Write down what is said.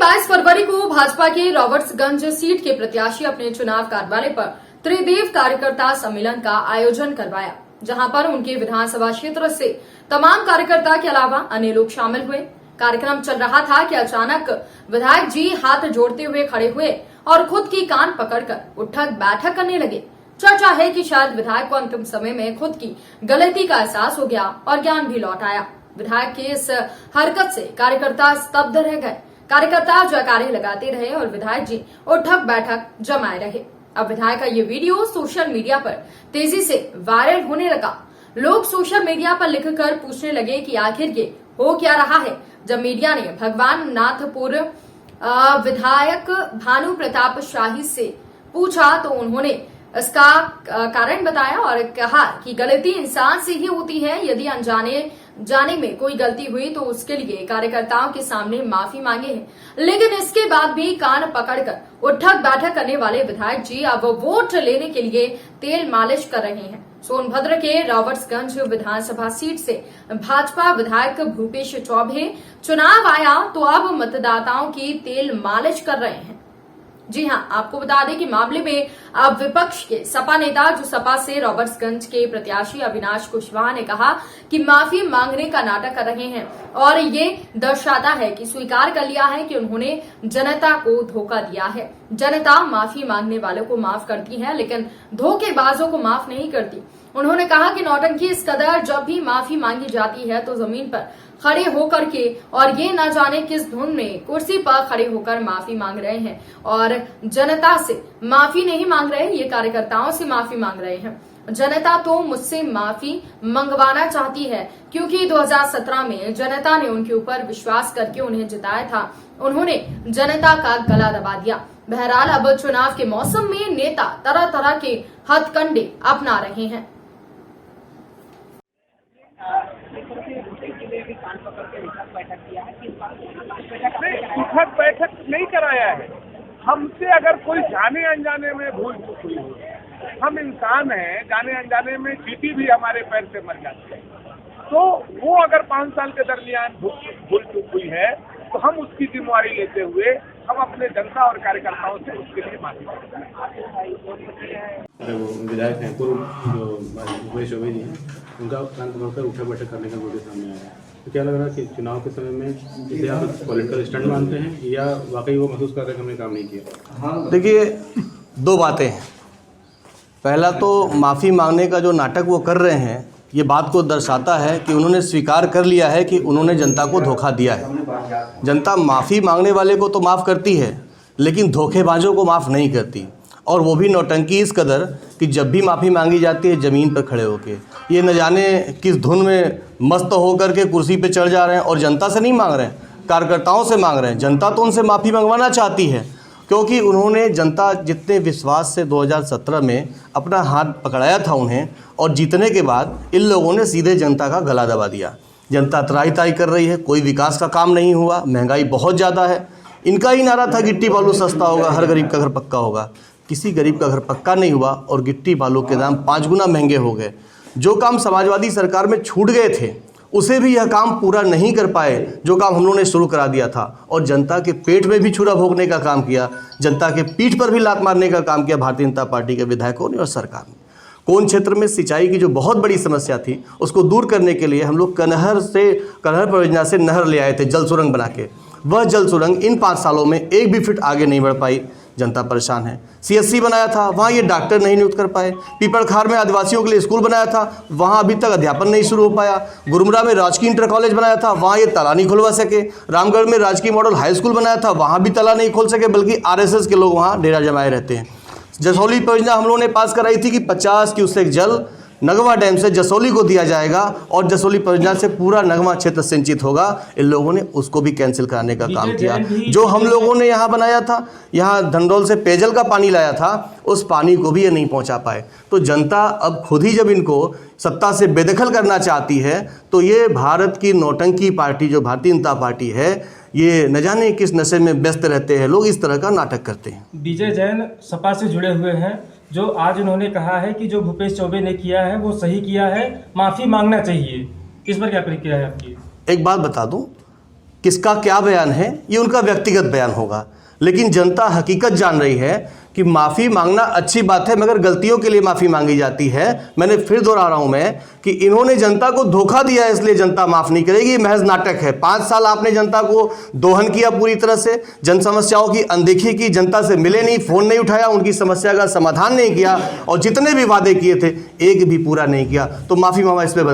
22 फरवरी को भाजपा के रॉबर्ट्सगंज सीट के प्रत्याशी अपने चुनाव कार्यालय पर त्रिदेव कार्यकर्ता सम्मेलन का आयोजन करवाया, जहां पर उनके विधानसभा क्षेत्र से तमाम कार्यकर्ता के अलावा अन्य लोग शामिल हुए। कार्यक्रम चल रहा था कि अचानक विधायक जी हाथ जोड़ते हुए खड़े हुए और खुद की कान पकड़कर उठक बैठक करने लगे। चर्चा है कि शायद विधायक को अंतिम समय में खुद की गलती का एहसास हो गया और ज्ञान भी लौट आया। विधायक की इस हरकत से कार्यकर्ता स्तब्ध रह गए। कार्यकर्ता जयकारे लगाते रहे और विधायक जी उठक बैठक जमाए रहे। अब विधायक का ये वीडियो सोशल मीडिया पर तेजी से वायरल होने लगा। लोग सोशल मीडिया पर लिखकर पूछने लगे कि आखिर ये हो क्या रहा है। जब मीडिया ने भगवान नाथपुर विधायक भानु प्रताप शाही से पूछा तो उन्होंने इसका कारण बताया और कहा कि गलती इंसान से ही होती है। यदि अनजाने जाने में कोई गलती हुई तो उसके लिए कार्यकर्ताओं के सामने माफी मांगे है, लेकिन इसके बाद भी कान पकड़कर उठक बैठक करने वाले विधायक जी अब वोट लेने के लिए तेल मालिश कर रहे हैं। सोनभद्र के रॉबर्ट्सगंज विधानसभा सीट से भाजपा विधायक भूपेश चौबे चुनाव आया तो अब मतदाताओं की तेल मालिश कर रहे हैं। जी हां, आपको बता दें कि मामले में अब विपक्ष के सपा नेता जो सपा से रॉबर्ट्सगंज के प्रत्याशी अविनाश कुशवाहा ने कहा कि माफी मांगने का नाटक कर रहे हैं और ये दर्शाता है कि स्वीकार कर लिया है कि उन्होंने जनता को धोखा दिया है। जनता माफी मांगने वालों को माफ करती है, लेकिन धोखेबाजों को माफ नहीं करती। उन्होंने कहा कि नौटंकी इस कदर जब भी माफी मांगी जाती है तो जमीन पर खड़े होकर के और ये न जाने किस धुन में कुर्सी पर खड़े होकर माफी मांग रहे हैं और जनता से माफी नहीं मांग रहे, ये कार्यकर्ताओं से माफी मांग रहे हैं। जनता तो मुझसे माफी मंगवाना चाहती है क्योंकि 2017 में जनता ने उनके ऊपर विश्वास करके उन्हें जिताया था। उन्होंने जनता का गला दबा दिया। बहरहाल अब चुनाव के मौसम में नेता तरह तरह के हथकंडे अपना रहे हैं। उठक बैठक नहीं कराया है। हमसे अगर कोई जाने अनजाने में भूल चूक हुई हो, हम इंसान हैं, जाने अनजाने में चींटी भी हमारे पैर से मर जाती है, तो वो अगर 5 साल के दरमियान भूल चूक हुई है तो हम उसकी जिम्मेवारी लेते हुए हम अपने जनता और कार्यकर्ताओं से उसके लिए माफी मांगते हैं। वो विधायक हैं पूर्व जो भूपेश चौबे जी हैं, उनका कान पकड़कर उठक बैठक करने का वीडियो सामने आया है। तो क्या लग रहा है कि चुनाव के समय में इसे आप पॉलिटिकल स्टंट मानते हैं या वाकई वो महसूस कर रहे हैं कि हमने काम नहीं किया? देखिए, 2 बातें हैं। पहला तो माफ़ी मांगने का जो नाटक वो कर रहे हैं, ये बात को दर्शाता है कि उन्होंने स्वीकार कर लिया है कि उन्होंने जनता को धोखा दिया है। जनता माफ़ी मांगने वाले को तो माफ़ करती है, लेकिन धोखेबाजों को माफ़ नहीं करती, और वो भी नौटंकी इस कदर कि जब भी माफ़ी मांगी जाती है ज़मीन पर खड़े होके, ये न जाने किस धुन में मस्त होकर के कुर्सी पे चढ़ जा रहे हैं और जनता से नहीं मांग रहे हैं, कार्यकर्ताओं से मांग रहे हैं। जनता तो उनसे माफ़ी मंगवाना चाहती है क्योंकि उन्होंने जनता जितने विश्वास से 2017 में अपना हाथ पकड़ाया था उन्हें, और जीतने के बाद इन लोगों ने सीधे जनता का गला दबा दिया। जनता त्राही त्राही कर रही है, कोई विकास का काम नहीं हुआ, महंगाई बहुत ज़्यादा है। इनका ही नारा था गिट्टी बालू सस्ता होगा, हर गरीब का घर पक्का होगा। किसी गरीब का घर पक्का नहीं हुआ और गिट्टी बालू के दाम 5 गुना महंगे हो गए। जो काम समाजवादी सरकार में छूट गए थे उसे भी यह काम पूरा नहीं कर पाए, जो काम हम लोगों ने शुरू करा दिया था, और जनता के पेट में भी छुरा भोगने का काम किया, जनता के पीठ पर भी लात मारने का काम किया भारतीय जनता पार्टी के विधायकों ने और सरकार ने। कोन क्षेत्र में सिंचाई की जो बहुत बड़ी समस्या थी उसको दूर करने के लिए हम लोग कनहर परियोजना से नहर ले आए थे, जल सुरंग बना के। वह जल सुरंग इन 5 सालों में 1 भी फीट आगे नहीं बढ़ पाई। जनता परेशान है। CSC बनाया था, वहाँ ये डॉक्टर नहीं नियुक्त कर पाए। पीपलखार में आदिवासियों के लिए स्कूल बनाया था, वहाँ अभी तक अध्यापन नहीं शुरू हो पाया। गुरुमुरा में राजकीय इंटर कॉलेज बनाया था, वहाँ ये ताला नहीं खुलवा सके। रामगढ़ में राजकीय मॉडल हाई स्कूल बनाया था, वहाँ भी ताला नहीं खोल सके, बल्कि RSS के लोग वहाँ डेरा जमाए रहते हैं। जसौली परियोजना हम लोगों ने पास कराई थी कि 50 क्यूसेक जल नगवा डैम से जसौली को दिया जाएगा और जसौली परियोजना से पूरा नगवा क्षेत्र सिंचित होगा। इन लोगों ने उसको भी कैंसिल कराने का काम किया। जो हम लोगों ने यहाँ बनाया था, यहाँ धंडोल से पेयजल का पानी लाया था, उस पानी को भी ये नहीं पहुँचा पाए। तो जनता अब खुद ही जब इनको सत्ता से बेदखल करना चाहती है तो ये भारत की नौटंकी पार्टी जो भारतीय जनता पार्टी है, ये न जाने किस नशे में व्यस्त रहते हैं लोग, इस तरह का नाटक करते हैं। विजय जैन सपा से जुड़े हुए हैं, जो आज उन्होंने कहा है कि जो भूपेश चौबे ने किया है वो सही किया है, माफ़ी मांगना चाहिए। इस पर क्या प्रतिक्रिया है आपकी? एक बात बता दूं, किसका क्या बयान है ये उनका व्यक्तिगत बयान होगा, लेकिन जनता हकीकत जान रही है कि माफ़ी मांगना अच्छी बात है, मगर गलतियों के लिए माफ़ी मांगी जाती है। मैंने फिर दोहरा रहा हूं मैं कि इन्होंने जनता को धोखा दिया है, इसलिए जनता माफ़ नहीं करेगी। महज नाटक है। 5 साल आपने जनता को दोहन किया, पूरी तरह से जन समस्याओं की अनदेखी की, जनता से मिले नहीं, फ़ोन नहीं उठाया, उनकी समस्या का समाधान नहीं किया, और जितने भी वादे किए थे एक भी पूरा नहीं किया। तो माफ़ी मांगना इस पर